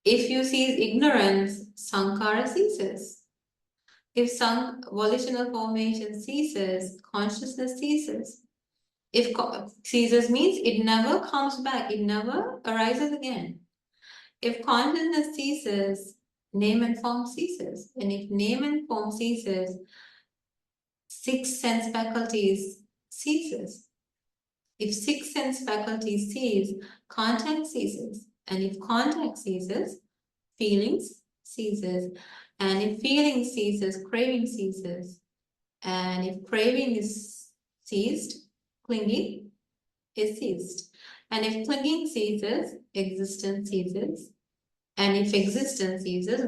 If you cease ignorance, sankhara ceases. If volitional formation ceases, consciousness ceases. If ceases means it never comes back, it never arises again. If consciousness ceases, name and form ceases. And if name and form ceases, six sense faculties ceases. If 6 sense faculties cease, contact ceases. And if contact ceases, feelings ceases. And if feeling ceases, craving ceases. And if craving is ceased, clinging is ceased. And if clinging ceases, existence ceases. And if existence ceases,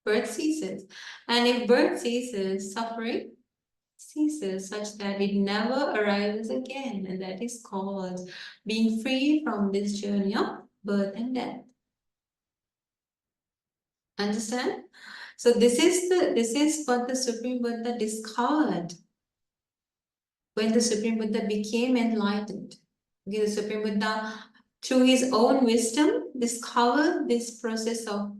birth ceases. And if birth ceases, suffering ceases, such that it never arises again. And that is called being free from this journey of birth and death. Understand? So this is what the Supreme Buddha discovered when the Supreme Buddha became enlightened. Okay, the Supreme Buddha, through his own wisdom, discovered this process of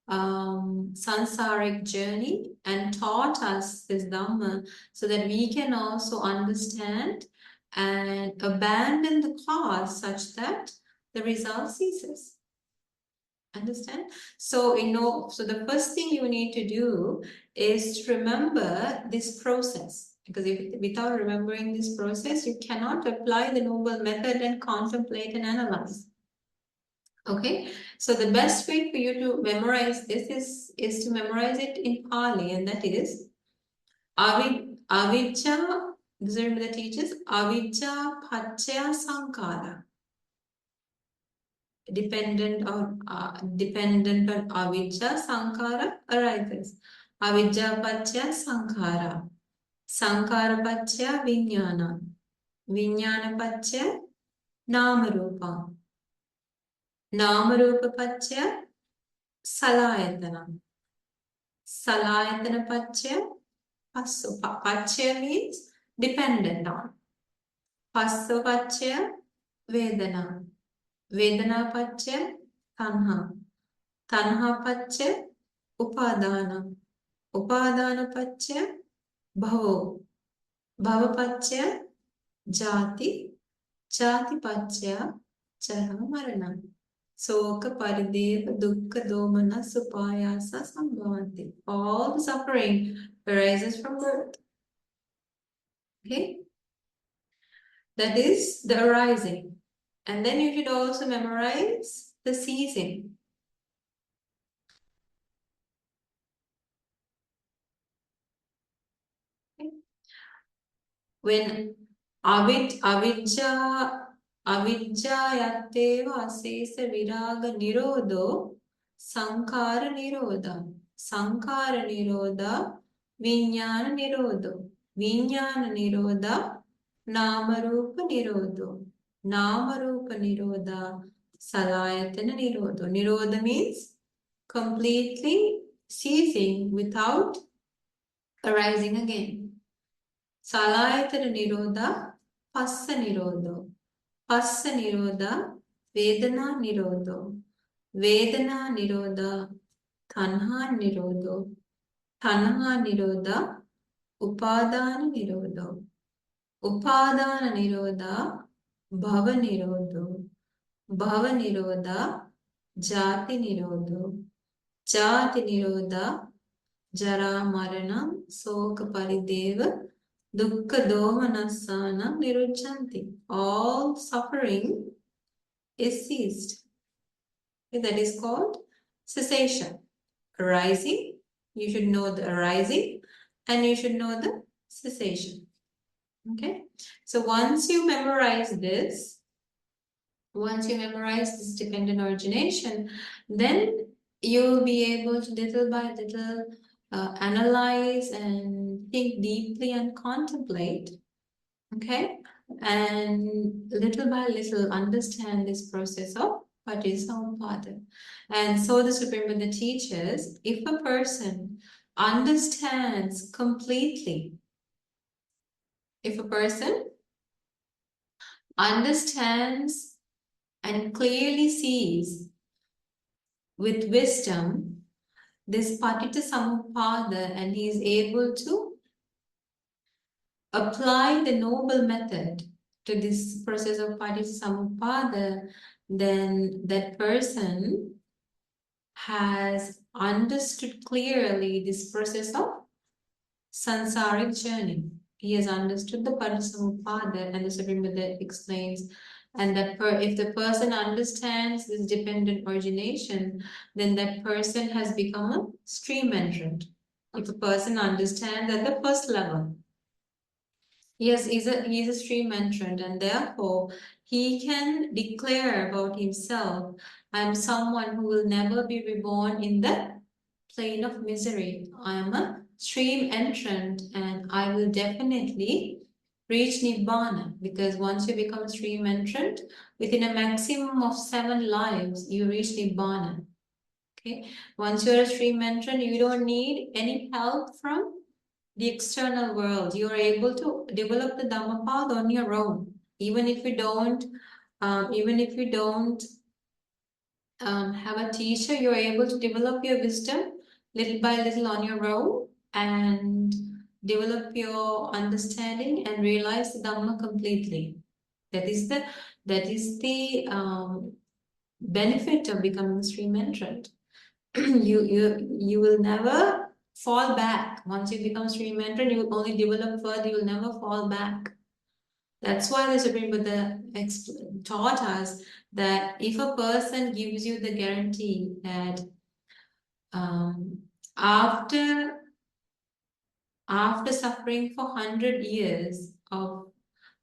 sansaric journey and taught us this Dhamma so that we can also understand and abandon the cause such that the result ceases. Understand? So so the first thing you need to do is to remember this process, because without remembering this process, you cannot apply the noble method and contemplate and analyze. Okay, so the best way for you to memorize this is to memorize it in Pali, and that is avijja. These are the teachers. Avijja paccaya sankhara. Dependent on avijja, sankhara arises. Avijja paccaya sankhara. Sankhara paccaya vijnana. Vijnana paccaya nama rupa. Nama rupa paccaya salayatana. Salayatana paccaya passo. Paccaya means dependent on. Passo paccaya vedana. Vedana paccaya tanha. Tanha paccaya upadana. Upadana paccaya bhavo. Bhava paccaya jati. Jati paccaya jara marana. 𝗧𝗶𝗵𝗿𝗶 dukkha-domanassa-upayassa sambhavanti. All the suffering arises from birth. Okay? That is the arising. And then you should also memorize the ceasing. Okay? When avidyayateva asesa viraga nirodho sankhara nirodha. Sankhara nirodha vijnana nirodho. Vijnana nirodha namarupa nirodho. Namarupa nirodha salayatana nirodho. Nirodha means completely ceasing without arising again. Salayatana nirodha passa nirodho. Passa nirodha vedana nirodho. Vedana nirodha tanha nirodho. Tanha nirodha upadana nirodho. Upadana nirodha bhava nirodho. Bhava nirodha jati nirodho. Jati nirodha jara maranam 𝗧𝗶𝗵𝗿𝗶 dukkha-domanassanam nirujjanti. All suffering is ceased. Okay, that is called cessation. Arising, you should know the arising, and you should know the cessation. Okay, so once you memorize this dependent origination, then you'll be able to little by little analyze and think deeply and contemplate, okay, and little by little understand this process of Panchabhayavera. And so the Supreme Buddha teaches, if a person understands completely, if a person understands and clearly sees with wisdom this Paticca-samuppada, and he is able to apply the noble method to this process of Paticca-samuppada, then that person has understood clearly this process of sansaric journey. He has understood the Panchabhayavera, and the Supreme Buddha explains. And that if the person understands this dependent origination, then that person has become a stream entrant. If a person understands at the first level, yes, he's a stream entrant, and therefore he can declare about himself, I'm someone who will never be reborn in the plane of misery. I am a stream entrant, and I will definitely reach Nibbana, because once you become a stream entrant, within a maximum of 7 lives, you reach Nibbana. Okay, once you're a stream entrant, you don't need any help from the external world. You're able to develop the Dhamma path on your own, even if you don't have a teacher. You're able to develop your wisdom little by little on your own and develop your understanding and realize the Dhamma completely. That is the benefit of becoming a stream entrant. You will never fall back. Once you become stream entrant, you will only develop further. You will never fall back. That's why the Supreme Buddha taught us that if a person gives you the guarantee that after suffering for 100 years of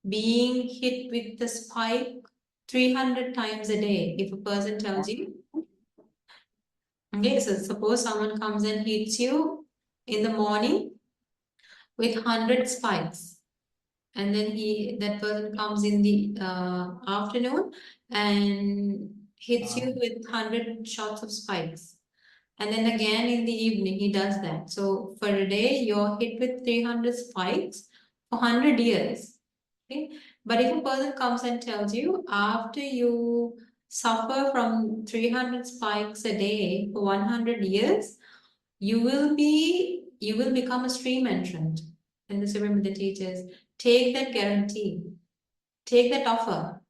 being hit with the spike 300 times a day, if a person tells you, okay, so suppose someone comes and hits you in the morning with 100 spikes, and then that person comes in the afternoon and hits you with 100 shots of spikes, and then again in the evening he does that. So for a day you're hit with 300 spikes for 100 years. Okay, but if a person comes and tells you after you suffer from 300 spikes a day for 100 years, you will become a stream entrant. And this, remember, the teachers take that guarantee, take that offer,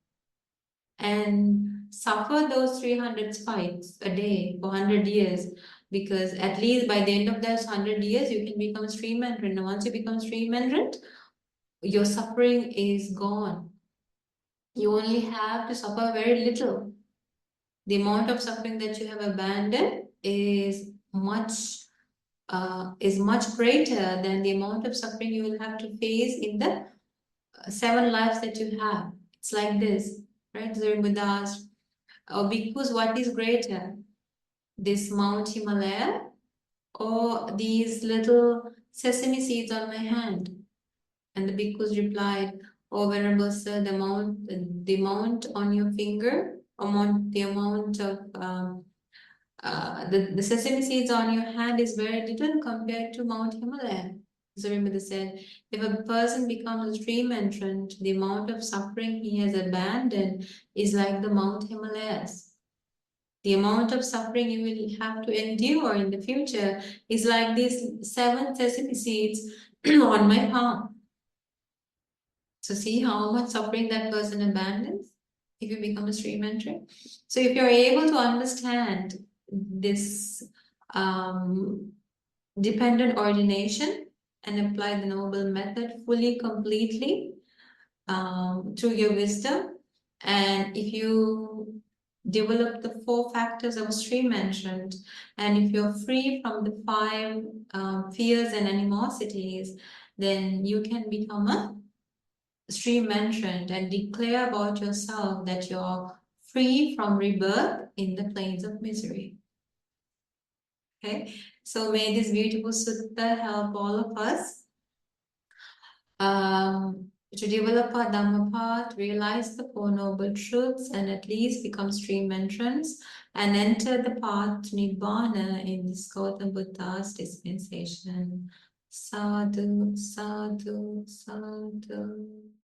and suffer those 300 spikes a day for 100 years, because at least by the end of those 100 years you can become a stream entrant. And once you become a stream entrant, your suffering is gone. You only have to suffer very little. The amount of suffering that you have abandoned is much greater than the amount of suffering you will have to face in the 7 lives that you have. It's like this, right? So Buddha asked, bhikkhus, what is greater, this Mount Himalaya or these little sesame seeds on my hand? And the bhikkhus replied, "Oh, Venerable Sir, the amount on your finger, the amount of the sesame seeds on your hand is very little compared to Mount Himalaya." Buddha said, if a person becomes a stream entrant, the amount of suffering he has abandoned is like the Mount Himalayas. The amount of suffering you will have to endure in the future is like these 7 sesame seeds on my palm. So see how much suffering that person abandons if you become a stream entrant. So if you're able to understand this dependent origination and apply the noble method fully, completely through your wisdom, and if you develop the 4 factors of stream entrant, and if you're free from the 5 fears and animosities, then you can become a stream entrant and declare about yourself that you're free from rebirth in the planes of misery. Okay, so may this beautiful sutta help all of us to develop our Dhamma path, realize the 4 noble truths, and at least become stream entrants and enter the path to Nibbana in this 𝗪𝗪 Buddha's dispensation. Sadhu, sadhu, sadhu.